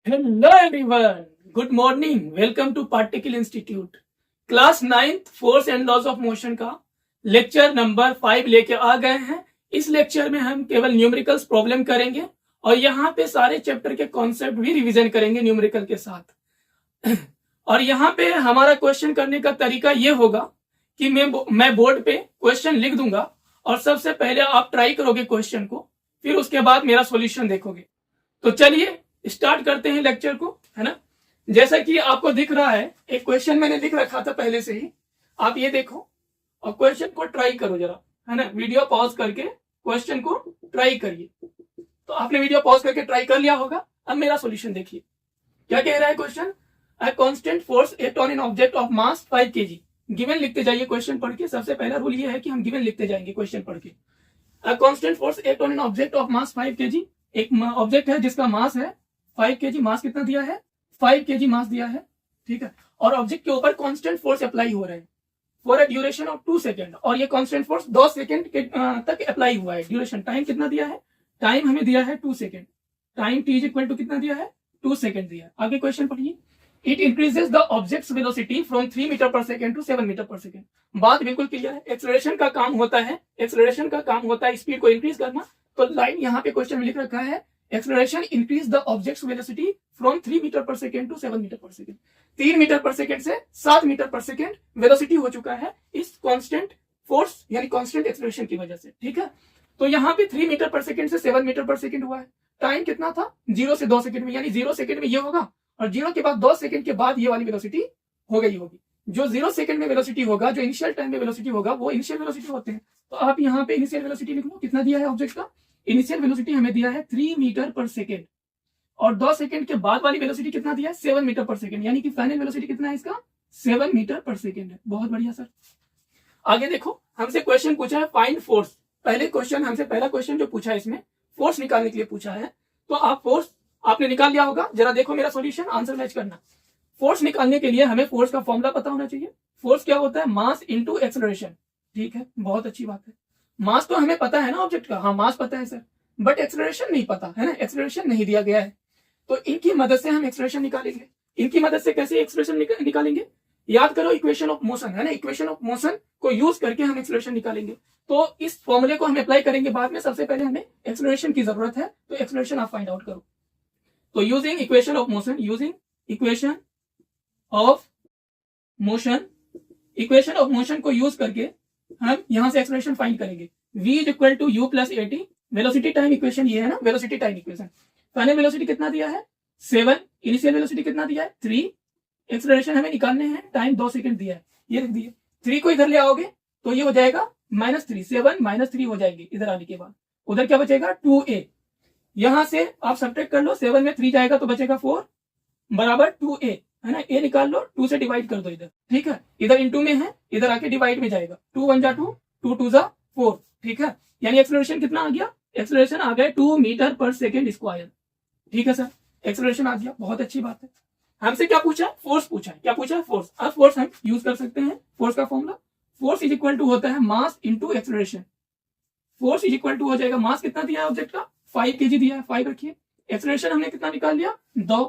Hello everyone. Good morning. Welcome to Particle Institute. Class 9th force and laws of motion का lecture number 5 लेके आ गए हैं। इस lecture में हम केवल न्यूमेरिकल्स प्रॉब्लम करेंगे और यहाँ पे सारे चैप्टर के कॉन्सेप्ट भी रिवीजन करेंगे न्यूमेरिकल के साथ। और यहाँ पे हमारा क्वेश्चन करने का तरीका ये होगा कि मैं बोर्ड पे क्वेश्चन लिख दूंगा और सबसे पहले आप ट्राई करोगे क्वेश्चन को, फिर उसके बाद मेरा सॉल्यूशन देखोगे। तो चलिए स्टार्ट करते हैं लेक्चर को, है ना। जैसा कि आपको दिख रहा है, एक क्वेश्चन मैंने लिख रखा था पहले से ही, आप ये देखो और क्वेश्चन को ट्राई करो जरा, है ना। वीडियो पॉज करके क्वेश्चन को ट्राई करिए। तो आपने वीडियो पॉज करके ट्राई कर लिया होगा। अब मेरा सॉल्यूशन देखिए क्या कह रहा है question. A constant force act on an object of mass 5 kg। Given लिखते जाइए क्वेश्चन पढ़ के। सबसे पहला रूल ये है कि हम गिवन लिखते जाएंगे क्वेश्चन पढ़ के। A constant force act on an object of mass 5 kg। एक ऑब्जेक्ट है जिसका मास है 5 kg। मास कितना दिया है? 5 kg मास दिया है, ठीक है। और ऑब्जेक्ट के ऊपर कांस्टेंट फोर्स अप्लाई हो रहा है for a duration of 2 second. और ये कांस्टेंट फोर्स 2 सेकंड तक अप्लाई हुआ है। ड्यूरेशन टाइम कितना दिया है? टाइम हमें दिया है 2 second. Time t is equal to कितना दिया है? 2 सेकंड दिया है। आगे क्वेश्चन पढ़िए। It increases the object's velocity from 3 metre per second to 7 metre per second. बात बिल्कुल क्लियर है। एक्सेलरेशन का काम होता है, एक्सेलरेशन का काम होता है स्पीड को इंक्रीज करना। तो लाइन यहाँ पे क्वेश्चन में लिख रखा है, acceleration increase the object's velocity from 3 metre per second to 7 metre per second. 3 metre per second से 7 मीटर पर सेकंड वेलोसिटी हो चुका है इस कांस्टेंट फोर्स यानी कांस्टेंट एक्सेलरेशन की वजह से, ठीक है। तो यहाँ पे 3 मीटर पर सेकंड से 7 मीटर पर सेकंड हुआ है। टाइम कितना था? 0 से 2 सेकंड में, यानी 0 सेकंड में ये होगा और 0 के बाद 2 सेकंड के बाद ये वाली वेलोसिटी हो गई होगी। जो 0 सेकंड में वेलोसिटी होगा, जो इनिशियल टाइम में वेलोसिटी होगा, वो इनिशियल वेलोसिटी होते हैं। तो आप यहाँ पे इनिशियल वेलोसिटी लिख लो। कितना दिया है ऑब्जेक्ट का? इनिशियल वेलोसिटी हमें दिया है 3 मीटर पर सेकेंड और 2 सेकंड के बाद वाली वेलोसिटी कितना दिया है? 7 मीटर पर सेकंड। यानी कि फाइनल वेलोसिटी कितना है इसका? 7 मीटर पर सेकंड है। बहुत बढ़िया सर। आगे देखो, हमसे क्वेश्चन पूछा है फाइंड फोर्स। पहले क्वेश्चन हमसे, पहला क्वेश्चन जो पूछा है इसमें फोर्स निकालने के लिए पूछा है। तो आप फोर्स आपने निकाल लिया होगा। जरा देखो मेरा सॉल्यूशन, आंसर मैच करना। फोर्स निकालने के लिए हमें फोर्स का फॉर्मूला पता होना चाहिए। फोर्स क्या होता है? मास इंटू एक्सेलरेशन, ठीक है। बहुत अच्छी बात है। मास तो हमें पता है ना ऑब्जेक्ट का, हाँ मास पता है सर, बट एक्सेलरेशन नहीं पता है ना। एक्सेलरेशन नहीं दिया गया है, तो इनकी मदद से हम एक्सेलरेशन निकालेंगे। इनकी मदद से कैसे एक्सेलरेशन निकालेंगे? याद करो इक्वेशन ऑफ मोशन, है ना। इक्वेशन ऑफ मोशन को यूज करके हम एक्सेलरेशन निकालेंगे। तो इस फॉर्मूले को हम अप्लाई करेंगे बाद में। सबसे पहले हमें एक्सेलरेशन की जरूरत है, तो एक्सेलरेशन आप फाइंड आउट करो। तो using equation of motion, using equation of motion, equation of motion को यूज करके हम यहां से एक्सेलरेशन फाइंड करेंगे। v is equal to u plus at। Velocity time equation ये है ना, velocity time equation. Final velocity कितना दिया है? 7। इनिशियल वेलोसिटी कितना दिया है? 3। एक्सेलरेशन हमें निकालने हैं, टाइम 2 सेकंड दिया है, ये लिख दिए। 3 को इधर ले आओगे तो ये हो जाएगा -3। 7 -3 हो जाएगी इधर आने के बाद। उधर क्या बचेगा? 2a। यहां से आप सब्ट्रैक्ट कर लो, 7 में 3 जाएगा तो बचेगा 4 बराबर 2a, है ना। a निकाल लो, 2 से डिवाइड कर दो इधर, ठीक है। इधर इंटू में है, इधर आके डिवाइड में जाएगा। 2 1 जा 2, 2 2 जा 4, ठीक है। यानी एक्सेलरेशन कितना आ गया? एक्सेलरेशन आ गया 2 मीटर पर सेकेंड स्क्वायर, ठीक है सर। एक्सेलरेशन आ गया, बहुत अच्छी बात है। हमसे क्या पूछा? फोर्स पूछा है। क्या पूछा है? फोर्स। अब फोर्स हम यूज कर सकते हैं। फोर्स का formula, force is equal to होता है mass into acceleration. Force is equal to हो जाएगा, मास कितना दिया है ऑब्जेक्ट का? 5 kg दिया है, 5 रखिए। एक्सेलरेशन हमने कितना निकाल लिया? 2।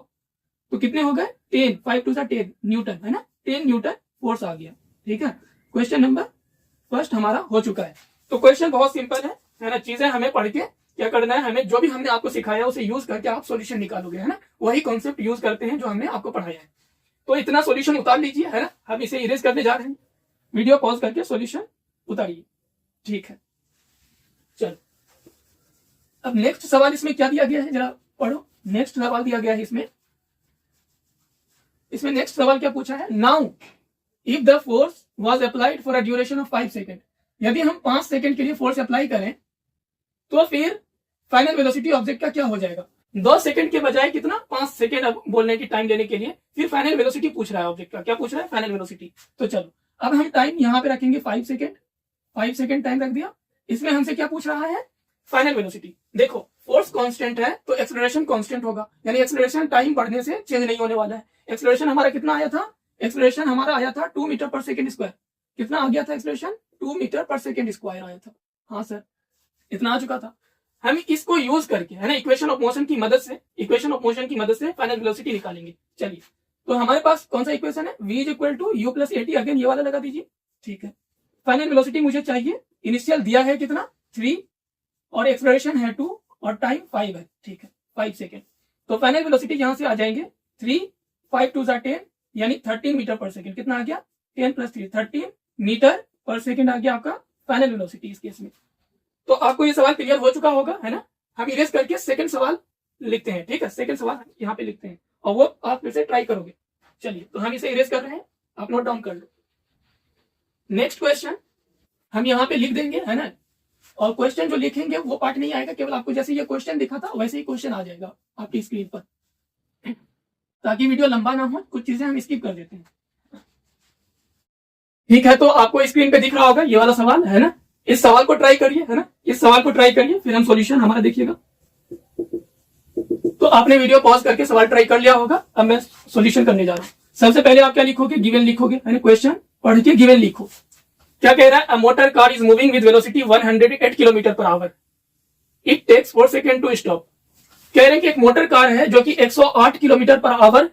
तो कितने हो गए? 10। 5 2 10 न्यूटन, है ना। 10 न्यूटन फोर्स आ गया, ठीक है। क्वेश्चन नंबर फर्स्ट हमारा हो चुका है। तो क्वेश्चन बहुत सिंपल है ना। चीजें हमें पढ़ के क्या करना है, हमें जो भी हमने आपको सिखाया उसे यूज करके आप सॉल्यूशन निकालोगे, है ना। वही कॉन्सेप्ट यूज करते हैं जो हमने आपको पढ़ाया है। तो इतना सॉल्यूशन उतार लीजिए, है ना। हम इसे इरेज करने जा रहे हैं। वीडियो पॉज करके सॉल्यूशन उतारिए, ठीक है। चलो, अब नेक्स्ट सवाल इसमें क्या दिया गया है जरा पढ़ो। नेक्स्ट सवाल दिया गया है इसमें नेक्स्ट सवाल क्या पूछा है? Now if the force was applied for a duration of 5 second. यदि हम 5 सेकंड के लिए फोर्स अप्लाई करें तो फिर फाइनल वेलोसिटी ऑब्जेक्ट का क्या हो जाएगा? 2 सेकंड के बजाय कितना? 5 सेकंड अब बोलने की टाइम लेने के लिए फिर फाइनल वेलोसिटी पूछ रहा है ऑब्जेक्ट का। क्या पूछ रहा है? Final velocity. तो चलो, अब हम टाइम यहां पे रखेंगे 5 सेकंड। 5 सेकंड टाइम रख दिया। इसमें हमसे क्या पूछ रहा है? Final velocity. देखो, फोर्स कांस्टेंट है तो एक्सेलरेशन कांस्टेंट होगा, यानी एक्सेलरेशन टाइम बढ़ने से चेंज नहीं होने वाला है। एक्सेलरेशन हमारा कितना आया था? एक्सेलरेशन हमारा आया था 2 मीटर पर सेकंड स्क्वायर। कितना आ गया था acceleration? 2 metre per second square आया था। हाँ सर, इतना आ चुका था। हम इसको यूज करके, है ना, इक्वेशन ऑफ मोशन की मदद से फाइनल वेलोसिटी निकालेंगे। चलिए, तो हमारे पास कौन सा इक्वेशन है, v is equal to u plus at, again ये वाला लगा दीजिए, ठीक है। फाइनल वेलोसिटी मुझे चाहिए, इनिशियल दिया है कितना 3 और एक्सलेरेशन है 2 और टाइम 5 है, ठीक है, 5 सेकेंड। तो फाइनल वेलोसिटी यहां से आ जाएंगे 3, 5 2 10 यानी 13 मीटर पर सेकेंड। कितना आ गया, 10 प्लस 3 13 मीटर पर सेकेंड आ गया आपका फाइनल वेलोसिटी इस केस में। तो आपको ये सवाल क्लियर हो चुका होगा, है ना। हम इरेज करके सेकंड सवाल लिखते हैं, ठीक है, सेकंड सवाल यहाँ पे लिखते हैं और वो आप फिर से ट्राई करोगे। चलिए, तो हम इसे इरेज कर रहे हैं, आप नोट डाउन कर लो। नेक्स्ट क्वेश्चन हम यहाँ पे लिख देंगे, है ना, और क्वेश्चन जो लिखेंगे वो पार्ट नहीं आएगा, केवल आपको जैसे ये क्वेश्चन दिखा था वैसे ही क्वेश्चन आ जाएगा आपकी स्क्रीन पर, ताकि वीडियो लंबा ना हो, कुछ चीजें हम स्किप कर देते हैं, ठीक है। तो आपको स्क्रीन पे दिख रहा होगा ये वाला सवाल, है ना। इस सवाल को ट्राई करिए, है ना, इस सवाल को ट्राई करिए, फिर हम सॉल्यूशन हमारा देखिएगा। तो आपने वीडियो पॉज करके सवाल ट्राई कर लिया होगा, अब मैं सॉल्यूशन करने जा रहा हूं। सबसे पहले आप क्या लिखोगे, गिवन लिखोगे, है ना, क्वेश्चन पढ़ के गिवन लिखो। क्या कह रहा है, a motor car is moving with velocity 108 kilometre per hour, it takes 4 second to stop. कह रहे हैं कि एक मोटर कार है जो कि 108 किलोमीटर पर आवर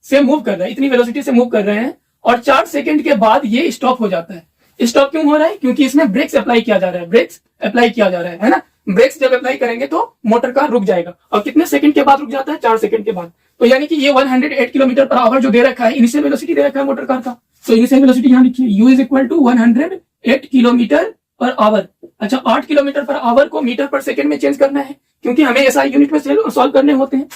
से मूव कर रहा है, इतनी वेलोसिटी से मूव कर रहे हैं, और 4 सेकंड के बाद ये स्टॉप हो जाता है। स्टॉप क्यों हो रहा है, क्योंकि इसमें ब्रेक्स अप्लाई किया जा रहा है, ब्रेक्स अप्लाई किया जा रहा है ना। ब्रेक्स जब अप्लाई करेंगे तो मोटर कार रुक जाएगा, और कितने सेकंड के बाद रुक जाता है, 4 सेकंड के बाद। तो यानी कि ये 108 किलोमीटर पर आवर जो दे रखा है, इनिशियल वेलोसिटी दे रखा है मोटर कार का, तो इनिशियल वेलोसिटी यहाँ लिखिए, u is equal to 108 kilometre per hour. अच्छा, 8 किलोमीटर पर आवर को मीटर पर सेकंड में चेंज करना है, क्योंकि हमें ऐसा यूनिट में सॉल्व करने होते हैं।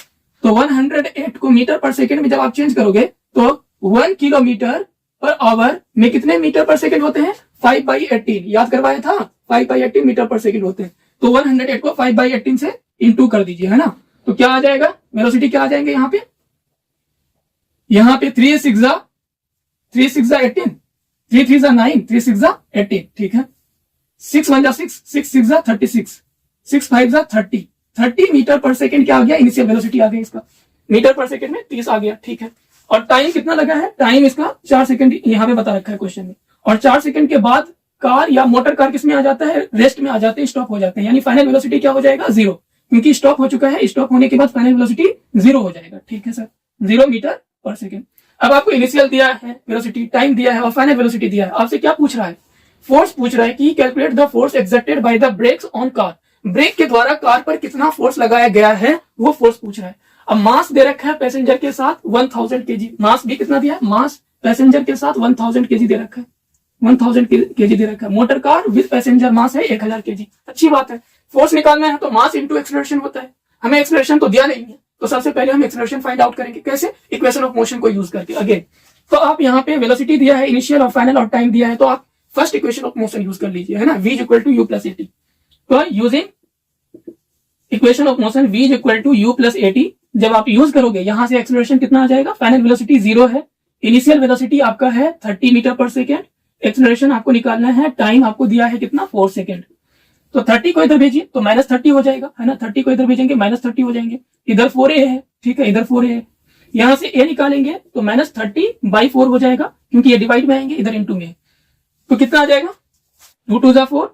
तो 108 को मीटर पर सेकंड में जब आप चेंज करोगे तो 1 किलोमीटर पर आवर में कितने मीटर पर सेकंड होते हैं, 5/18, याद करवाया था, 5/18 मीटर पर सेकंड होते हैं। तो 108 को 5/18 से इंटू कर दीजिए, है ना। तो क्या आ जाएगा, वेलोसिटी क्या आ जाएंगे यहाँ पे 3 6 18, 3 3 9, 3 6 18, ठीक है। 6 1 6, 6 6 36, 6 5 30 मीटर पर सेकंड क्या आ गया, इनिशियल वेलोसिटी आ गया इसका, मीटर पर सेकंड में 30 आ गया, ठीक है। और टाइम कितना लगा है, टाइम इसका 4 सेकंड यहाँ पे बता रखा है क्वेश्चन में, और 4 सेकंड के बाद कार या मोटर कार किस में आ जाता है, रेस्ट में आ जाते हैं, स्टॉप हो जाते हैं, यानी फाइनल वेलोसिटी क्या हो जाएगा, 0, क्योंकि स्टॉप हो चुका है। स्टॉप होने के बाद फाइनल वेलोसिटी 0 हो जाएगा, ठीक है सर, 0 मीटर पर सेकंड। अब आपको इनिशियल दिया है वेलोसिटी, टाइम दिया है और फाइनल वेलोसिटी दिया है। आपसे क्या पूछ रहा है, फोर्स पूछ रहा है कि calculate the force exerted by the brakes on car, brake के द्वारा कार पर कितना फोर्स लगाया गया है, वो फोर्स पूछ रहा है। अब मास दे रखा है पैसेंजर के साथ 1000 केजी, मास भी कितना दिया है, मास पैसेंजर के साथ 1000 केजी दे रखा है, 1000 केजी दे रखा है। मोटर कार विद पैसेंजर मास है 1000 केजी, अच्छी बात है। फोर्स निकालना है तो मास इंटू एक्सेलरेशन होता है, हमें एक्सेलरेशन तो दिया नहीं है, तो सबसे पहले हम एक्सेलरेशन फाइंड आउट करेंगे, कैसे, इक्वेशन ऑफ मोशन को यूज करके। अगेन तो आप यहाँ पे वेलोसिटी दिया है, इनिशियल और फाइनल और टाइम दिया है, तो आप first equation of motion use कर लीजिए, है ना, v equal to u plus a t. तो using equation of motion v equal to u plus a t, जब आप यूज करोगे यहां से एक्सेलरेशन कितना आ जाएगा, फाइनल वेलोसिटी 0 है, इनिशियल वेलोसिटी आपका है 30 मीटर पर सेकेंड, एक्सेलरेशन आपको निकालना है, टाइम आपको दिया है कितना 4 सेकेंड। तो 30 को इधर भेजिए तो -30 हो जाएगा, है ना, 30 को इधर भेजेंगे -30 हो जाएंगे, इधर 4a है, ठीक है, इधर 4a है, यहां से a निकालेंगे तो -30/4 हो जाएगा, क्योंकि ये डिवाइड में आएंगे, इधर इंटू में, तो कितना आ जाएगा, 2 2 4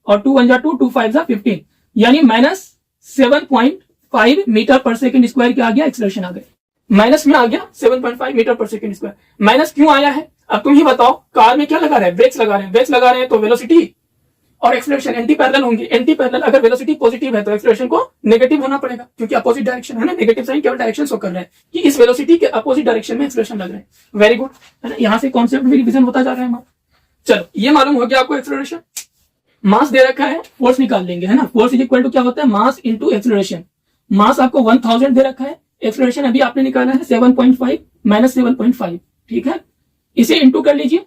और 2 1 2, 2 5 15, यानी -7.5 मीटर पर सेकंड स्क्वायर क्या आ गया, एक्सेलरेशन आ गया, माइनस में आ गया 7.5 metre per second square. Minus क्यों आया है, अब तुम ही बताओ, कार में क्या लगा रहा है, ब्रेक्स लगा रहे हैं, ब्रेक्स लगा रहे हैं तो वेलोसिटी और एक्सेलरेशन एंटी पैरेलल होंगे, एंटी पैरेलल, अगर वेलोसिटी पॉजिटिव है तो एक्सेलरेशन को नेगेटिव होना पड़ेगा, क्योंकि अपोजिट डायरेक्शन है ना, नेगेटिव साइन केवल डायरेक्शन शो कर रहा है कि इस वेलोसिटी के अपोजिट डायरेक्शन में एक्सेलरेशन लग रहा है। वेरी गुड, है ना, यहाँ से कॉन्सेप्ट भी रिवीजन होता जा रहा है हमारा। चलो, ये मालूम हो गया आपको एक्सेलरेशन। मास दे रखा है, फोर्स निकाल लेंगे, है ना, फोर्स इज इक्वल टू क्या होता है, मास इंटू एक्सेलरेशन। मास आपको 1000 दे रखा है, एक्सेलरेशन अभी आपने निकाला है 7.5 -7.5, ठीक है, इसे इंटू कर लीजिए।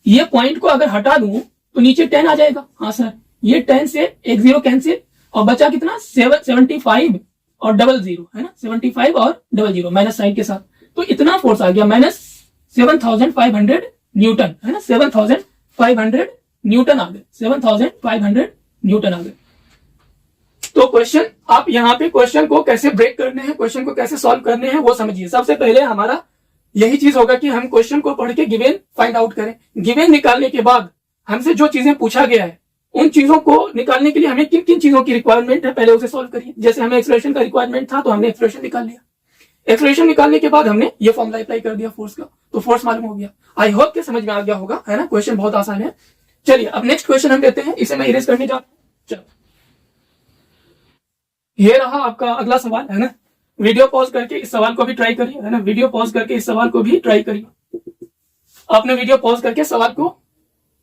ये पॉइंट को अगर हटा दूं तो नीचे 10 आ जाएगा, हाँ सर, ये 10 से एक 0 कैंसिल, और बचा कितना 75 और 00, है ना, 75 और 00 माइनस साइन के साथ, तो इतना फोर्स आ गया -7500 न्यूटन, है ना, 7500 न्यूटन आ गए, 7500 न्यूटन आ गए। तो क्वेश्चन, आप यहाँ पे क्वेश्चन को कैसे ब्रेक करने हैं, क्वेश्चन को कैसे सॉल्व करने हैं वो समझिए। सबसे पहले हमारा यही चीज होगा कि हम क्वेश्चन को पढ़ के गिवन फाइंड आउट करें। गिवन निकालने के बाद हमसे जो चीजें पूछा गया है उन चीजों को निकालने के लिए हमें किन किन चीजों की रिक्वायरमेंट है पहले उसे सॉल्व करिए। जैसे हमें एक्सेलरेशन का रिक्वायरमेंट था तो हमने एक्सेलरेशन निकाल लिया। एक्सेलरेशन निकालने के बाद हमने ये फॉर्मूला अप्लाई कर दिया फोर्स का, तो फोर्स मालूम हो गया। आई होप कि समझ में आ गया होगा, है ना। क्वेश्चन बहुत आसान है। चलिए अब नेक्स्ट क्वेश्चन हम देते हैं, इसे मैं इरेज करने जा रहा हूं। चलो ये रहा आपका अगला सवाल, है ना। वीडियो पॉज करके इस सवाल को भी ट्राई करिए, है ना। वीडियो पॉज करके इस सवाल को भी ट्राई करिए। आपने वीडियो पॉज करके सवाल को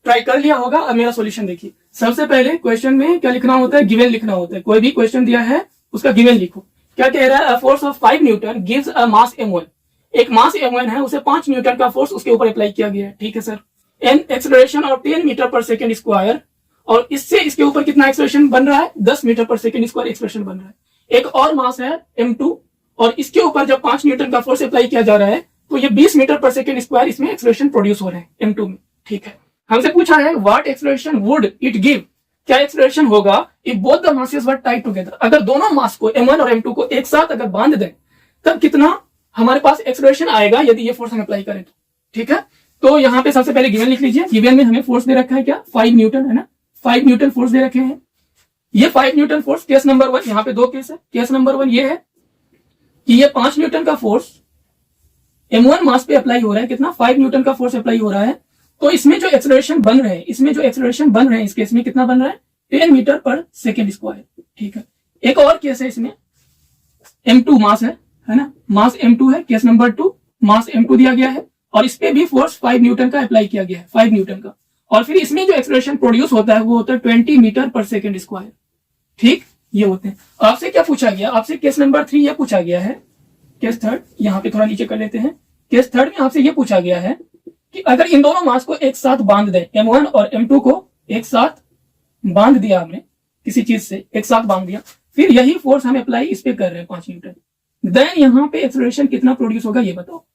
ट्राई कर लिया होगा। अब मेरा सॉल्यूशन देखिए। सबसे पहले क्वेश्चन में क्या लिखना होता है, गिवन लिखना होता है। कोई भी क्वेश्चन दिया है उसका गिवन लिखो। क्या कह रहा है, force of 5 Newton gives a mass m1। एक मास m1 है, उसे 5 न्यूटन का फोर्स उसके ऊपर अप्लाई किया गया है, ठीक है sir. An acceleration of 10 metre per second square, और इससे इसके ऊपर कितना एक्सेलरेशन बन रहा है, 10 metre per second square acceleration बन रहा है। एक और मास है m2, और इसके ऊपर जब 5 न्यूटन का फोर्स अप्लाई किया जा रहा है तो ये 20 मीटर पर सेकेंड स्क्वायर इसमें एक्सेलरेशन प्रोड्यूस हो रहे हैं m2 में, ठीक है। हमसे पूछा है what acceleration would it give, क्या एक्सेलरेशन होगा if both the masses were tied together. अगर दोनों मास को m1 और m2 को एक साथ अगर बांध दें तब कितना हमारे पास एक्सेलरेशन आएगा यदि ये फोर्स हम अप्लाई करें तो, ठीक है। तो यहाँ पे सबसे पहले गिवन लिख लीजिए। गिवन में हमें फोर्स दे रखा है क्या, 5 न्यूटन, है ना। 5 न्यूटन फोर्स दे रखे हैं। ये 5 न्यूटन फोर्स, केस नंबर 1, यहाँ पे 2 केस है। केस नंबर 1 ये है कि ये 5 न्यूटन का फोर्स m1 मास पे अप्लाई हो रहा है। कितना, 5 न्यूटन का फोर्स अप्लाई हो रहा है। तो इसमें जो एक्सेलरेशन बन रहे हैं, इस केस में कितना बन रहा है, 10 मीटर पर सेकेंड स्क्वायर, ठीक है। एक और केस है, इसमें m2 मास है ना, मास m2 है। केस नंबर 2, मास m2 दिया गया है और इस पे भी फोर्स 5 न्यूटन का अप्लाई किया गया है, 5 न्यूटन का। और फिर इसमें जो एक्सेलरेशन प्रोड्यूस होता है वो होता है 20 मीटर पर सेकेंड स्क्वायर, ठीक। ये होते हैं। आपसे क्या पूछा गया, आपसे केस नंबर 3 ये पूछा गया है। केस थर्ड यहाँ पे थोड़ा नीचे कर लेते हैं। केस थर्ड में आपसे ये पूछा गया है कि अगर इन दोनों मास को एक साथ बांध दें, m1 और m2 को एक साथ बांध दिया हमने, किसी चीज से एक साथ बांध दिया, फिर यही फोर्स हम अप्लाई इस पे कर रहे हैं 5 न्यूटन, देन यहाँ पे एक्सेलरेशन कितना प्रोड्यूस होगा ये बताओ।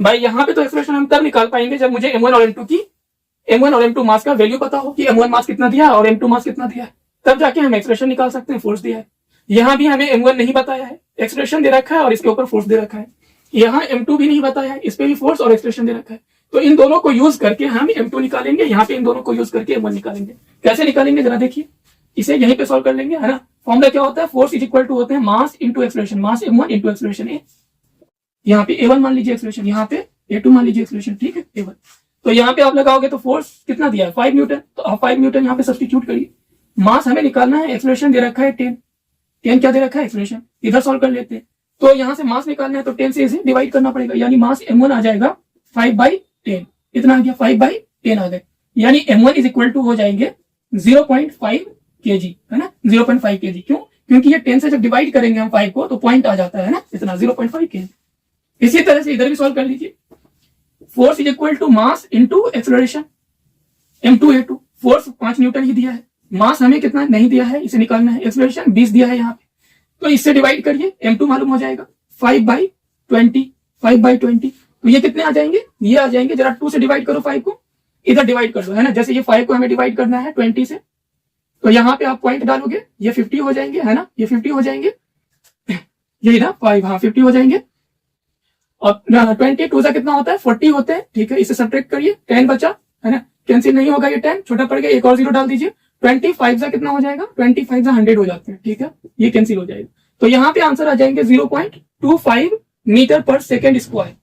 भाई यहाँ पे तो एक्सेलरेशन हम तब निकाल पाएंगे जब मुझे m1 और m2 मास का वैल्यू पता हो कि m1 मास कितना दिया है और m2 मास कितना दिया है, तब जाके हम एक्सेलरेशन निकाल सकते हैं, फोर्स दिया है। यहाँ भी हमें m1 नहीं बताया है, एक्सेलरेशन दे रखा है और इसके ऊपर फोर्स दे रखा है। यहाँ m2 भी नहीं बताया है, इस पे भी फोर्स और एक्सेलरेशन दे रखा है। तो इन दोनों को यूज करके हम m2 निकालेंगे, यहाँ पे इन दोनों को यूज करके m1 निकालेंगे। कैसे निकालेंगे जरा देखिए, इसे यहीं पे सॉल्व कर लेंगे, है ना। फॉर्मूला क्या होता है, फोर्स इज इक्वल टू होते हैं मास into acceleration, mass m1 into acceleration a। यहाँ पे a1 मान लीजिए एक्सेलरेशन, यहाँ पे a2 मान लीजिए एक्सेलरेशन, ठीक है, a1। तो यहाँ पे आप लगाओगे तो फोर्स कितना दिया है, 5 न्यूटन। तो आप 5 न्यूटन यहाँ पे सब्स्टिट्यूट करिए। मास हमें निकालना है, एक्सेलरेशन दे रखा है 10 क्या दे रखा है, एक्सेलरेशन। इधर सॉल्व कर लेते हैं। तो यहाँ से मास निकालना है तो 10 से इसे डिवाइड करना पड़ेगा, यानी मास m1 आ जाएगा 5/10। इतना आ गया, 5/10 आ गए, यानी m1 इज इक्वल टू हो जाएंगे 0.5 kg, है ना, 0.5 kg। क्यों, क्योंकि ये 10 से जब डिवाइड करेंगे हम 5 को तो पॉइंट आ जाता है ना, इतना 0.5 kg। इसी तरह से इधर भी सॉल्व कर लीजिए। Force is equal to mass into acceleration, m2a2। Force 5 newton ही दिया है, मास हमें कितना नहीं दिया है, इसे निकालना है। एक्सेलरेशन 20 दिया है यहाँ पे, तो इससे डिवाइड करिए, m2 मालूम हो जाएगा 5/20। तो ये कितने आ जाएंगे, ये आ जाएंगे, जरा 2 से डिवाइड करो 5 को, इधर डिवाइड कर दो, है ना। जैसे ये 5 को हमें डिवाइड करना है 20 से, तो यहाँ पे आप पॉइंट डालोगे, ये 50 हो जाएंगे, है ना, ये 50 हो जाएंगे, यही ना 5, हाँ 50 हो जाएंगे। और 22 से कितना होता है, 40 होते हैं, ठीक है। इसे सब्ट्रैक्ट करिए, 10 बचा, है ना, कैंसिल नहीं होगा, ये 10 छोटा पड़ गया, एक और 0 डाल दीजिए। 25 से कितना हो जाएगा, 25 से 100 हो जाते हैं, ठीक है, ये कैंसिल हो जाएगा। तो यहाँ पे आंसर आ जाएंगे 0.25 मीटर पर सेकेंड स्क्वायर।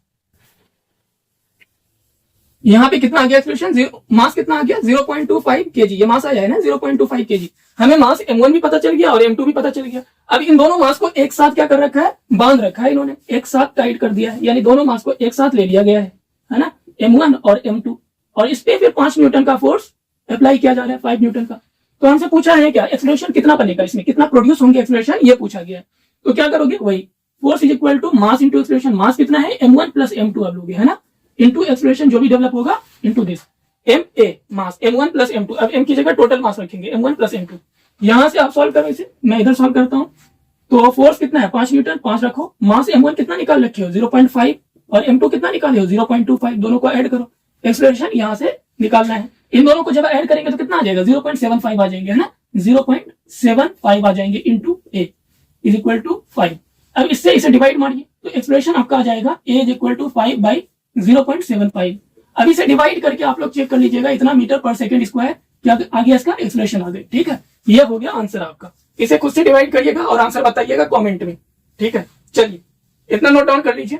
यहाँ पे कितना आ गया एक्सप्रेशन, मास कितना आ गया 0.25 kg, ये मास आया है ना 0.25 kg। हमें मास m1 भी पता चल गया और m2 भी पता चल गया। अब इन दोनों मास को एक साथ क्या कर रखा है, बांध रखा है इन्होंने, एक साथ टाइट कर दिया है, यानी दोनों मास को एक साथ ले लिया गया है ना, m1 और m2। और इस पे फिर 5 न्यूटन का फोर्स अप्लाई किया जा रहा है, 5 न्यूटन का। तो हमसे पूछा है क्या, एक्सेलरेशन कितना बनेगा, इसमें कितना प्रोड्यूस होंगे एक्सेलरेशन, ये पूछा गया है। तो क्या करोगे, वही force is equal to mass into acceleration. Mass कितना है m1 प्लस m2 आप लोगे, है ना, इंटू एक्सेलरेशन जो भी डेवलप होगा into this ma mass m1 plus m2। अब m की जगह टोटल मास रखेंगे m1 प्लस m2। यहां से आप सॉल्व करो इसे, मैं इधर सॉल्व करता हूं। तो फोर्स कितना है 5 न्यूटन, 5 रखो। मास m1 कितना निकाल रखे हो 0.5 और m2 कितना निकाले हो 0.25, दोनों को ऐड करो। एक्सेलरेशन यहां से निकालना है, इन दोनों को जब ऐड करेंगे तो कितना आ जाएगा 0.75 आ जाएंगे, है ना, 0.75 आ जाएंगे into a is equal to 5। अब इससे इसे डिवाइड मारिए तो एक्सप्रेशन आपका आ जाएगा a इज इक्वल टू 5/0.75। अब इसे डिवाइड करके आप लोग चेक कर लीजिएगा, इतना मीटर पर सेकेंड स्क्वायर क्या आ गया, इसका एक्सेलरेशन आ गया। ठीक है, ये हो गया आंसर आपका। इसे खुद से डिवाइड करिएगा और आंसर बताइएगा कमेंट में। ठीक है, चलिए इतना नोट डाउन कर लीजिए,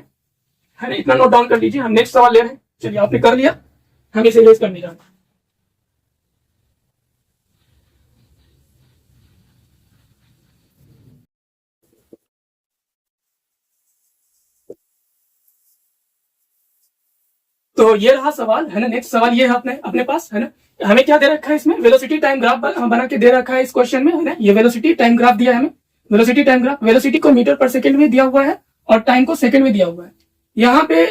है ना, इतना नोट डाउन कर लीजिए। हम नेक्स्ट सवाल ले रहे हैं। चलिए आपने कर लिया, हम इसे रेज करने जा रहे हैं। तो ये रहा सवाल, है ना। नेक्स्ट सवाल ये है अपने पास, है ना। हमें क्या दे रखा है इसमें, वेलोसिटी टाइम ग्राफ बना के दे रखा है इस क्वेश्चन में, है ना। ये वेलोसिटी टाइम ग्राफ दिया है हमें, वेलोसिटी टाइम ग्राफ। वेलोसिटी को मीटर पर सेकंड में दिया हुआ है और टाइम को सेकंड में दिया हुआ है। यहाँ पे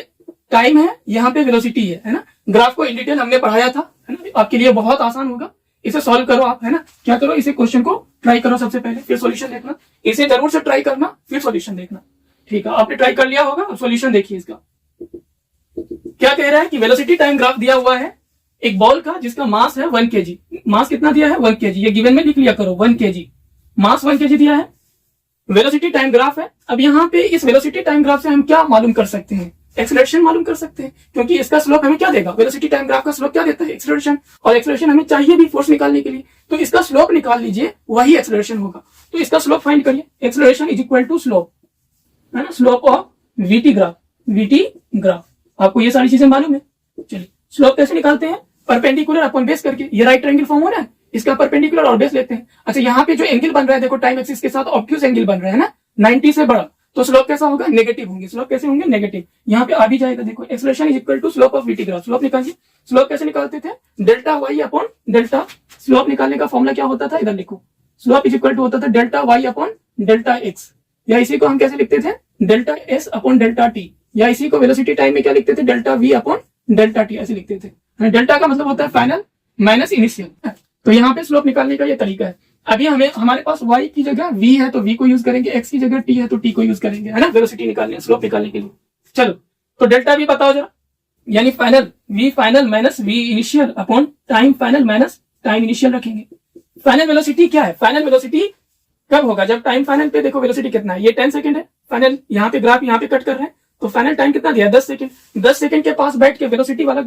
टाइम है, यहाँ पे वेलोसिटी है ना। ग्राफ को इन डिटेल हमने पढ़ाया था, है ना। आपके लिए बहुत आसान होगा, इसे सॉल्व करो आप, है ना। क्या करो, इसे क्वेश्चन को ट्राई करो सबसे पहले, फिर सोल्यूशन देखना। इसे जरूर से ट्राई करना, फिर सोल्यूशन देखना। ठीक है, आपने ट्राई कर लिया होगा, अब सोल्यूशन देखिए इसका। क्या कह रहा है कि वेलोसिटी टाइम ग्राफ दिया हुआ है एक बॉल का जिसका मास है 1 kg। मास कितना दिया है, 1 kg। ये गिवन में लिख लिया करो, 1 kg मास, 1 kg दिया है। वेलोसिटी टाइम ग्राफ है। अब यहाँ पे इस वेलोसिटी टाइम ग्राफ से हम क्या मालूम कर सकते हैं, एक्सेलरेशन मालूम कर सकते हैं, क्योंकि इसका स्लोप हमें क्या देगा, वेलोसिटी टाइम ग्राफ का स्लोप क्या देता है, एक्सेलरेशन। और एक्सेलरेशन हमें चाहिए भी फोर्स निकालने के लिए, तो इसका स्लोप निकाल लीजिए, वही एक्सेलरेशन होगा। तो इसका स्लोप फाइंड करिए, acceleration is equal to slope, है ना, slope of VT graph. VT graph आपको ये सारी चीजें मालूम है। चलिए स्लोप कैसे निकालते हैं, परपेंडिकुलर अपॉन बेस करके। ये राइट ट्रायंगल फॉर्म हो रहा है, इसका परपेंडिकुलर और बेस लेते हैं। अच्छा, यहाँ पे जो एंगल बन रहा है देखो, टाइम एक्सिस के साथ ऑब्ट्यूज एंगल बन रहा है ना, 90 से बड़ा, तो स्लोप कैसा होगा, नेगेटिव होंगे। स्लोप कैसे होंगे, नेगेटिव। यहाँ पे आ भी जाएगा, देखो acceleration is equal to slope of VT graph. Slope निकालिए। स्लोप कैसे निकालते थे, delta y upon delta. Slope निकालने का फॉर्मूला क्या होता था, इधर लिखो, स्लोप इज इक्वल टू होता था delta y upon delta x, या इसी को हम कैसे लिखते थे, delta s upon delta t, या इसी को वेलोसिटी टाइम में क्या लिखते थे, delta v upon delta t, ऐसे लिखते थे। डेल्टा का मतलब होता है फाइनल माइनस इनिशियल। तो यहाँ पे स्लोप निकालने का ये तरीका है। अभी हमारे पास y की जगह v है तो v को यूज करेंगे, x की जगह t है तो t को यूज करेंगे, है ना, वेलोसिटी निकालने, स्लोप निकालने के लिए। चलो तो डेल्टा v बताओ जरा, यानी final v final minus v initial upon time final minus time initial रखेंगे। फाइनल वेलोसिटी क्या है, फाइनल वेलोसिटी कब होगा, जब टाइम फाइनल पे देखो वेलोसिटी कितना है, ये 10 सेकंड है फाइनल। यहाँ पे ग्राफ यहाँ पे कट कर रहे हैं, तो फाइनल टाइम कितना दिया, 10 सेकंड। 10 सेकंड के पास बैठ के वेलोसिटी वाला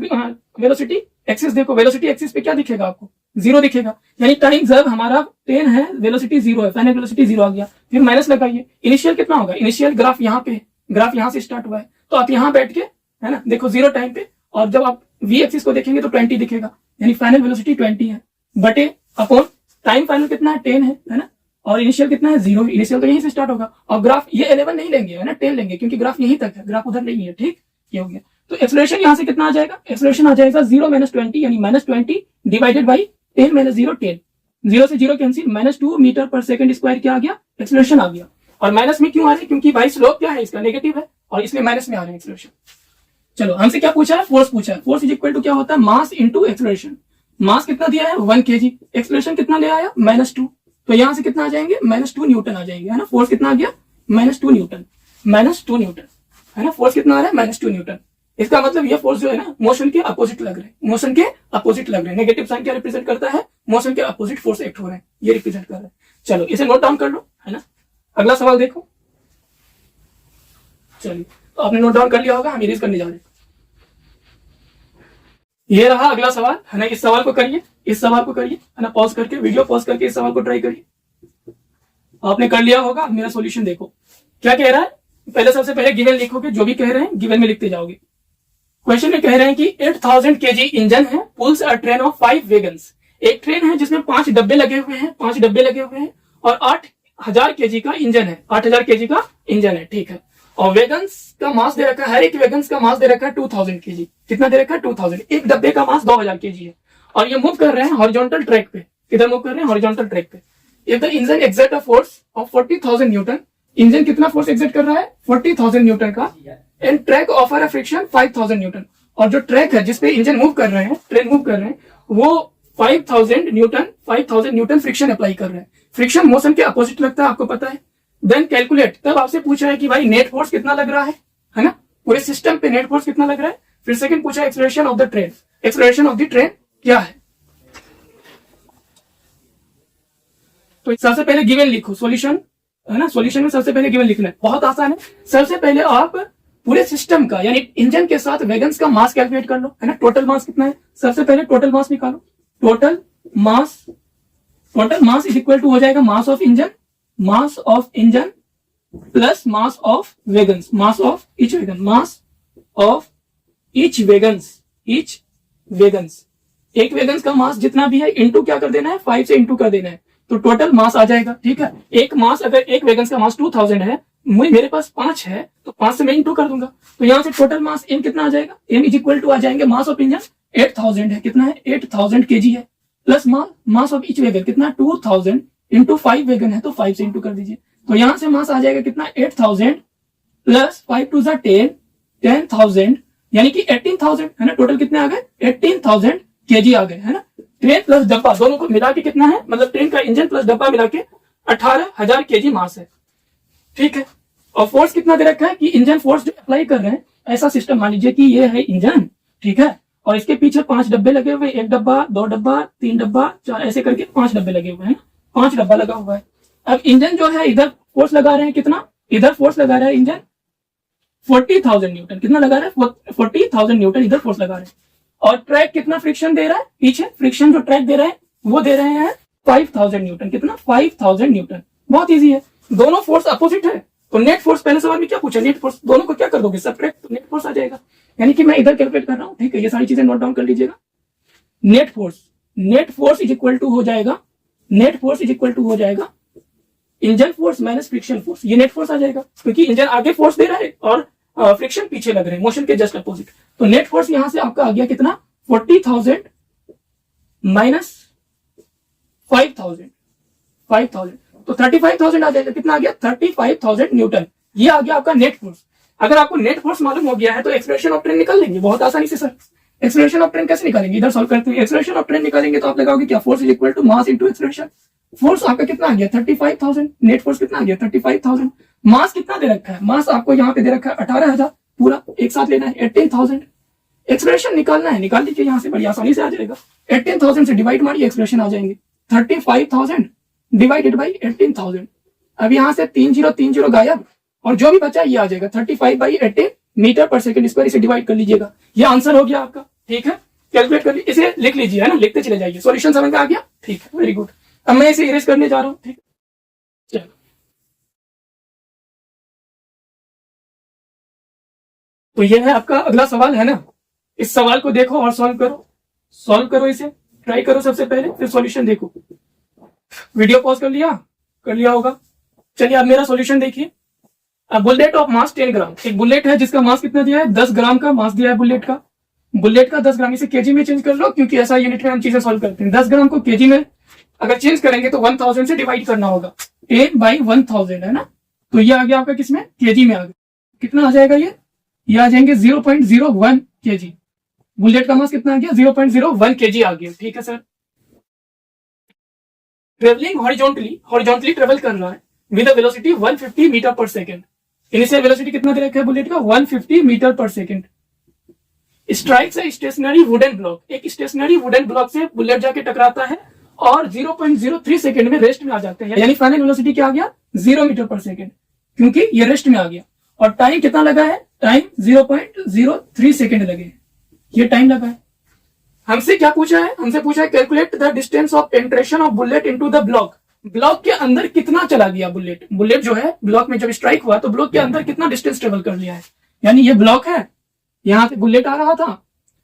वेलोसिटी एक्सिस देखो, वेलोसिटी एक्सिस पे क्या दिखेगा आपको, 0 दिखेगा। यानी टाइम जब हमारा 10 है, वेलोसिटी 0 है, फाइनल वेलोसिटी 0 आ गया। फिर माइनस लगाइए, इनिशियल कितना होगा, इनिशियल ग्राफ यहाँ पे, ग्राफ यहाँ से स्टार्ट हुआ है, तो आप यहाँ बैठ के, है ना, देखो 0 टाइम पे, और जब आप वी एक्सिस को देखेंगे तो 20 दिखेगा, यानी फाइनल वेलोसिटी 20 है, बटे अपॉन टाइम फाइनल कितना है, 10 है ना, और इनिशियल कितना है, 0। इनिशियल तो यहीं से स्टार्ट होगा, और ग्राफ ये 11 नहीं लेंगे, है ना, 10 लेंगे, क्योंकि ग्राफ यहीं तक है, ग्राफ उधर नहीं है। ठीक, ये हो गया। तो एक्सेलरेशन यहाँ से कितना आ जाएगा, एक्सेलरेशन आ जाएगा 0 - 20, यानी -20 डिवाइडेड बाई 10 - 0 10। 0 से 0 cancel, -2 metre per second square क्या आ गया, एक्सेलरेशन आ गया। और माइनस में क्यों आ रहा है, क्योंकि भाई स्लोप क्या है इसका, नेगेटिव है, और इसलिए माइनस में आ रहा है एक्सेलरेशन। चलो हमसे क्या पूछा है, फोर्स पूछा है। फोर्स इज इक्वल टू क्या होता है, मास इंटू एक्सेलरेशन। मास कितना दिया है, 1 kg, एक्सेलरेशन कितना ले आया, -2, तो यहां से कितना आ जाएंगे, -2 न्यूटन आ जाएंगे, है ना। फोर्स कितना आ गया, -2 न्यूटन, -2 न्यूटन, है ना। फोर्स कितना आ रहा है, -2 न्यूटन। इसका मतलब ये फोर्स जो है ना, मोशन के अपोजिट लग रहे हैं, मोशन के अपोजिट लग रहे हैं। नेगेटिव साइन क्या रिप्रेजेंट करता है, मोशन के अपोजिट फोर्स एक्ट हो रहे हैं, ये रिप्रेजेंट कर रहे हैं। चलो इसे नोट डाउन कर लो, है ना। अगला सवाल देखो। चलिए तो आपने नोट डाउन कर लिया होगा, हम इरेज करने जा रहे हैं। ये रहा अगला सवाल, है ना। इस सवाल को करिए, इस सवाल को करिए, है ना, पॉज करके, वीडियो पॉज करके इस सवाल को ट्राई करिए। आपने कर लिया होगा, मेरा सॉल्यूशन देखो क्या कह रहा है। पहले सबसे पहले गिवन लिखोगे, जो भी कह रहे हैं गिवन में लिखते जाओगे। क्वेश्चन में कह रहे हैं कि 8000 kg इंजन है, pools a train of 5 vegans. एक ट्रेन है जिसमें 5 डब्बे लगे हुए हैं, 5 डब्बे लगे हुए हैं, और 8000 kg का इंजन है, 8000 kg का इंजन है, ठीक है। और वेगन्स का मास दे रखा है, हर एक वेगन्स का मास दे रखा है 2000 kg। कितना दे रखा है, 2000। एक डब्बे का मास 2000 kg है, और ये मूव कर रहे हैं हॉरिजॉन्टल ट्रैक पे। किधर मूव कर रहे हैं, हॉरिजॉन्टल ट्रैक पे। If the engine exert a force of 40,000 Newton, engine कितना फोर्स एक्सर्ट कर रहा है, 40,000 न्यूटन का, and track offer a friction 5000 Newton. और जो ट्रैक है जिसपे इंजन मूव कर रहे हैं, ट्रेन मूव कर रहे हैं, वो 5000 न्यूटन फ्रिक्शन अप्लाई कर रहे हैं। फ्रिक्शन मोशन के अपोजिट लगता है, आपको पता है। देन कैलकुलेट, तब आपसे पूछा है कि भाई नेट फोर्स कितना लग रहा है ना, पूरे सिस्टम पे नेट फोर्स कितना लग रहा है। फिर सेकंड पूछा acceleration of the train, acceleration of the train क्या है। तो सबसे पहले गिवन लिखो, सॉल्यूशन, है ना। सॉल्यूशन में सबसे पहले गिवन लिखना है, बहुत आसान है। सबसे पहले आप पूरे सिस्टम का, यानी इंजन के साथ वैगन्स का मास कैलकुलेट कर लो, है ना। टोटल मास कितना है, सबसे पहले टोटल मास निकालो। Total mass, total mass is equal to हो जाएगा mass of engine plus mass of wagons, mass of each wagon, mass of each wagons, एक वैगन्स का मास जितना भी है इंटू क्या कर देना है, 5 से इंटू कर देना है, तो टोटल मास आ जाएगा। ठीक है, एक मास, अगर एक वैगन्स का मास 2000 है, मेरे पास 5 है, तो 5 से मैं इंटू कर दूंगा, तो यहाँ से टोटल मास एम कितना आ जाएगा, एम इज इक्वल टू आ जाएंगे मास ऑफ इंजन 8000 है, कितना है 8000 केजी है, plus mass of each wagon कितना 2000 इंटू 5 वैगन है, तो 5 से इंटू कर दीजिए, तो यहाँ से मास आ जाएगा कितना 8000 प्लस 5 टू 10, 10,000 यानी कि 18,000 है ना, टोटल कितने आ गए 18,000 केजी आ गए, है ना। ट्रेन प्लस डब्बा दोनों को मिला के कितना है, मतलब ट्रेन का इंजन प्लस डब्बा मिला के 18,000 केजी मास है। ठीक है, और फोर्स कितना दे रखा है कि इंजन फोर्स जो अप्लाई कर रहे हैं, ऐसा सिस्टम मान लीजिए कि ये है इंजन, ठीक है, और इसके पीछे 5 डब्बे लगे हुए, 1 डब्बा, 2 डब्बा, 3 डब्बा, 4, ऐसे करके 5 डब्बे लगे हुए हैं, 5 डब्बा लगा हुआ है। अब इंजन जो है इधर फोर्स लगा रहे हैं कितना, इधर फोर्स लगा रहा है इंजन 40,000 न्यूटन, कितना लगा रहा है 40,000 न्यूटन इधर फोर्स लगा रहे हैं, और ट्रैक कितना फ्रिक्शन दे रहा है, पीछे फ्रिक्शन जो ट्रैक दे रहा है वो दे रहे हैं 5,000 न्यूटन, कितना 5,000 न्यूटन। बहुत इजी है, दोनों फोर्स अपोजिट है, तो नेट फोर्स, पहले सवाल में क्या पूछा, नेट फोर्स, दोनों को क्या कर दोगे सब्ट्रैक्ट, तो नेट फोर्स आ जाएगा, यानी कि मैं इधर कैलकुलेट कर रहा हूं। ठीक है, ये सारी चीजें नोट डाउन कर लीजिएगा। Net force is equal to हो जाएगा, net force is equal to हो जाएगा engine force minus friction force, ये नेट फोर्स आ जाएगा, क्योंकि इंजन आगे फोर्स दे रहा है और फ्रिक्शन पीछे लग रहे हैं, मोशन के जस्ट अपोजिट। तो नेट फोर्स यहां से आपका आ गया कितना 40,000 माइनस 5,000, तो 35,000 आ जाएगा, कितना आ गया 35,000 न्यूटन, ये आ गया आपका नेट फोर्स। अगर आपको नेट फोर्स मालूम हो गया है तो एक्सलेरेशन ऑफ ट्रेन निकाल लेंगे बहुत आसानी से। सर एक्सलेरेशन ऑफ ट्रेन कैसे निकालेंगे, इधर सॉल्व करते हैं, एक्सलेरेशन ऑफ ट्रेन निकालेंगे तो आप लगाओगे क्या, force is equal to mass into acceleration. Force आपका कितना आ गया 35,000, नेट फोर्स कितना आ गया 35,000, मास कितना दे रखा है, मास आपको यहाँ पे दे रखा है 18,000, पूरा एक साथ लेना है 18,000। एक्सप्रेशन निकालना है, निकाल लीजिए यहाँ से, बड़ी आसानी से आ जाएगा, 18,000 से डिवाइड मारिए, एक्सप्रेशन आ जाएंगे 35,000 डिवाइडेड बाई 18,000। अब यहाँ से 30 गायब, और जो भी बचा ये आ जाएगा 35/18 मीटर पर सेकंड स्क्वायर, इसे डिवाइड कर लीजिएगा, ये आंसर हो गया आपका। ठीक है, कैलकुलेट कर लीजिए, इसे लिख लीजिए, है ना, लिखते चले जाइए, सॉल्यूशन समझ में आ गया। ठीक है, वेरी गुड। अब मैं इसे इरेज करने जा रहा हूँ। ठीक, चलो तो ये है आपका अगला सवाल, है ना, इस सवाल को देखो और सॉल्व करो इसे, ट्राई करो सबसे पहले, फिर सॉल्यूशन देखो। वीडियो पॉज कर लिया होगा। चलिए आप मेरा सॉल्यूशन देखिए। बुलेट ऑफ मास 10 ग्राम, एक बुलेट है जिसका मास कितना दिया है 10 ग्राम का मास दिया है बुलेट का 10 ग्राम, इसे केजी में चेंज कर लो, क्योंकि ऐसा यूनिट में हम चीजें सॉल्व करते हैं। 10 ग्राम को केजी में अगर चेंज करेंगे तो 1000 से डिवाइड करना होगा, 10/1000 है ना, तो ये आ गया आपका किसमें, केजी में आ गया। कितना आ जाएगा ये आ जाएंगे 0.01 केजी। बुलेट का मास कितना आ गया 0.01 केजी आ गया। ठीक है सर, ट्रेवलिंग हॉरिजॉन्टली ट्रेवल कर रहा है with velocity 150 metre per second. Initial velocity कितना दे रखा है बुलेट का 150 मीटर पर सेकेंड। स्ट्राइक्स है स्टेशनरी वुडन ब्लॉक, एक स्टेशनरी वुडन ब्लॉक से बुलेट जाके टकराता है और 0.03 सेकेंड में रेस्ट में आ जाते हैं, यानी फाइनल वेलोसिटी क्या आ गया 0 मीटर पर सेकेंड, क्योंकि ये रेस्ट में आ गया। और टाइम कितना लगा है, टाइम 0.03 सेकेंड लगे, ये टाइम लगा है। हमसे क्या पूछा है, हमसे पूछा है calculate the distance of penetration of bullet into the block. Block के अंदर कितना चला गया बुलेट जो है ब्लॉक में जब स्ट्राइक हुआ तो ब्लॉक के अंदर कितना डिस्टेंस ट्रेवल कर लिया है, यानी ये ब्लॉक है, यहाँ से बुलेट आ रहा था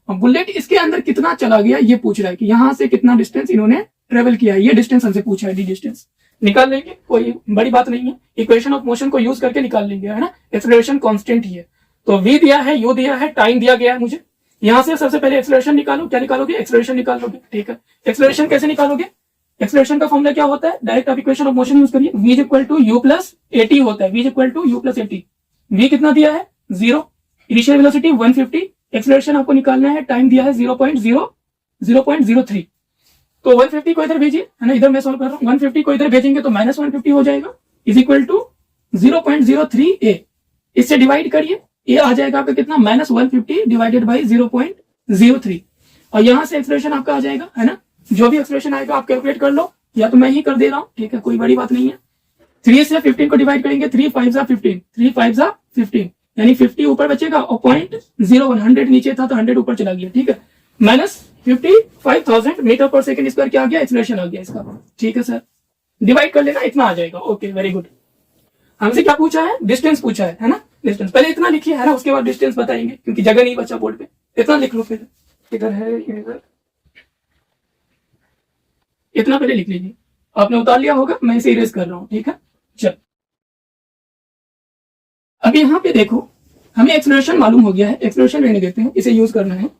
और बुलेट इसके अंदर कितना चला गया ये पूछ रहा है कि यहाँ से कितना डिस्टेंस इन्होंने ट्रेवल किया है, ये डिस्टेंस हमसे पूछा है, डी डिस्टेंस निकाल लेंगे, कोई बड़ी बात नहीं है, इक्वेशन ऑफ मोशन को यूज करके निकाल लेंगे, है ना, एक्सेलरेशन कांस्टेंट ही है। तो v दिया है, u दिया है, टाइम दिया गया है मुझे, यहाँ से सबसे पहले एक्सेलरेशन निकालो, क्या निकालोगे एक्सेलरेशन निकालोगे। ठीक है, एक्सेलरेशन कैसे निकालोगे, एक्सेलरेशन का फॉर्मूला क्या होता है, डायरेक्ट आप इक्वेशन ऑफ मोशन यूज करिए, v equal to u plus at होता है, v equal to u plus at. v कितना दिया है 0, इनिशियल वेलोसिटी 150, एक्सेलरेशन आपको निकालना है, टाइम दिया है 0.03, तो 150 को इधर भेजिए, है ना, इधर मैं सॉल्व कर रहा हूँ, 150 को इधर भेजेंगे तो -150 हो जाएगा, इज इक्वल टू 0.03 a, इससे डिवाइड करिए, ये आ जाएगा आपका कितना -150 डिवाइडेड बाई 0.03, और यहां से एक्सप्रेशन आपका आ जाएगा, है ना, जो भी एक्सप्रेशन आएगा आप कैलकुलेट कर लो, या तो मैं ही कर दे रहा हूं, ठीक है, कोई बड़ी बात नहीं है। 3 से 15 को डिवाइड करेंगे, 3 5 जा 15, यानी 50 ऊपर बचेगा और 0.01 100 नीचे था तो 100 ऊपर चला गया। ठीक है, minus 55,000 metre per second square क्या आ गया, एक्सेलरेशन आ गया इसका। ठीक है सर, डिवाइड कर लेना, इतना आ जाएगा। Okay, very good. हमसे क्या पूछा है, डिस्टेंस पूछा है ना। डिस्टेंस पहले इतना लिखिए, है ना, उसके बाद डिस्टेंस बताएंगे, क्योंकि जगह नहीं बचा बोर्ड पे। इतना लिख लो पहले, इधर है इधर, इतना पहले लिख लीजिए। आपने उतार लिया होगा, मैं इसे इरेज कर रहा हूं। ठीक है, चल अब यहाँ पे देखो, हमें एक्सेलरेशन मालूम हो गया है। एक्सेलरेशन रहने देते हैं, इसे यूज करना है।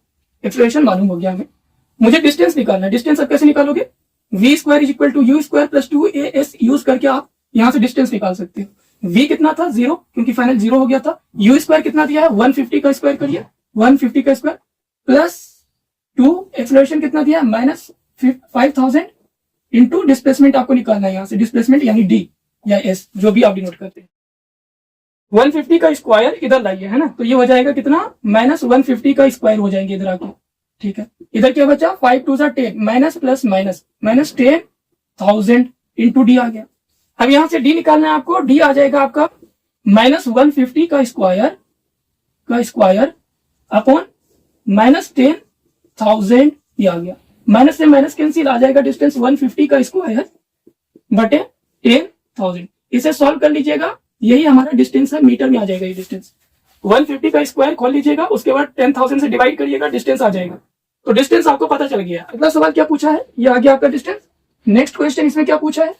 एक्सेलरेशन मालूम हो गया हमें, मुझे डिस्टेंस निकालना है। डिस्टेंस आप कैसे निकालोगे, v square is equal to u square plus 2as use करके आप यहां से डिस्टेंस निकाल सकते हो। v कितना था, 0, क्योंकि फाइनल 0 हो गया था। u स्क्वायर कितना दिया है, 150 का स्क्वायर करिए, 150 का स्क्वायर प्लस 2, एक्सेलरेशन कितना दिया है, माइनस 5,000 इंटू डिस्प्लेसमेंट आपको निकालना है यहाँ से, डिस्प्लेसमेंट यानी d या s, जो भी आप डिनोट करते हैं। 150 का स्क्वायर इधर लाइए, है ना, तो ये हो जाएगा कितना, माइनस 150 का स्क्वायर हो जाएंगे इधर आके। ठीक है, इधर क्या बचा, 5 2 10, minus plus minus, minus 10,000 into d आ गया। अब यहां से डी निकालना है आपको, डी आ जाएगा आपका माइनस 150 का स्क्वायर अपॉन माइनस 10,000, ये आ गया। माइनस से माइनस कैंसिल, आ जाएगा डिस्टेंस 150 का स्क्वायर बटे 10,000। इसे सॉल्व कर लीजिएगा, यही हमारा डिस्टेंस है, मीटर में आ जाएगा ये डिस्टेंस। 150 का स्क्वायर खोल लीजिएगा, उसके बाद 10,000 से डिवाइड करिएगा, डिस्टेंस आ जाएगा। तो डिस्टेंस आपको पता चल गया। अगला सवाल क्या पूछा है, ये आ गया आपका डिस्टेंस। नेक्स्ट क्वेश्चन इसमें क्या पूछा है,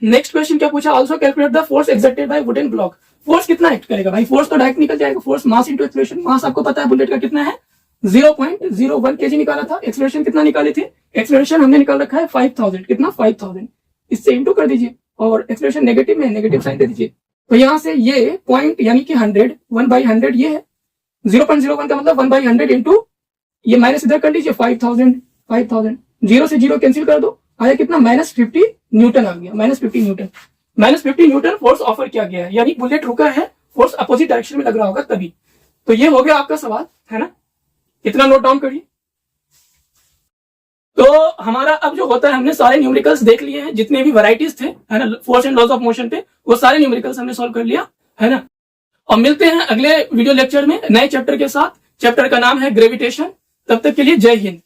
नेक्स्ट क्वेश्चन क्या पूछा, also calculate the force exerted bye wooden block. Force कितना एक्ट करेगा भाई, फोर्स तो डायरेक्ट निकल जाएगा। फोर्स मास इंटू एक्सेलरेशन, मास आपको पता है बुलेट का कितना है, 0.01 kg निकाला था। एक्सेलरेशन कितना निकाले थे, एक्सेलरेशन हमने निकाल रखा है 5,000, कितना 5,000, इससे इंटू कर दीजिए, और एक्सेलरेशन नेगेटिव में, नेगेटिव साइन दे दीजिए। तो यहां से ये पॉइंट यानी कि 100, 1/100 ये है, 0.01 का मतलब 1/100 इंटू ये माइनस इधर कर लीजिए, 5,000, 0 से 0 कैंसिल कर दो, आया कितना, माइनस 50 न्यूटन आ गया। माइनस 50 न्यूटन फोर्स ऑफर किया गया है, यानी बुलेट रुका है, फोर्स अपोजिट डायरेक्शन में लग रहा होगा तभी। तो ये हो गया आपका सवाल, है ना, इतना नोट डाउन करिए। तो हमारा अब जो होता है, हमने सारे न्यूमेरिकल्स देख लिए हैं, जितने भी वैरायटीज थे, है ना, force and laws of motion पे, वो सारे न्यूमेरिकल्स हमने सॉल्व कर लिया, है ना। और मिलते हैं अगले वीडियो लेक्चर में नए चैप्टर के साथ। चैप्टर का नाम है ग्रेविटेशन। तब तक के लिए जय हिंद।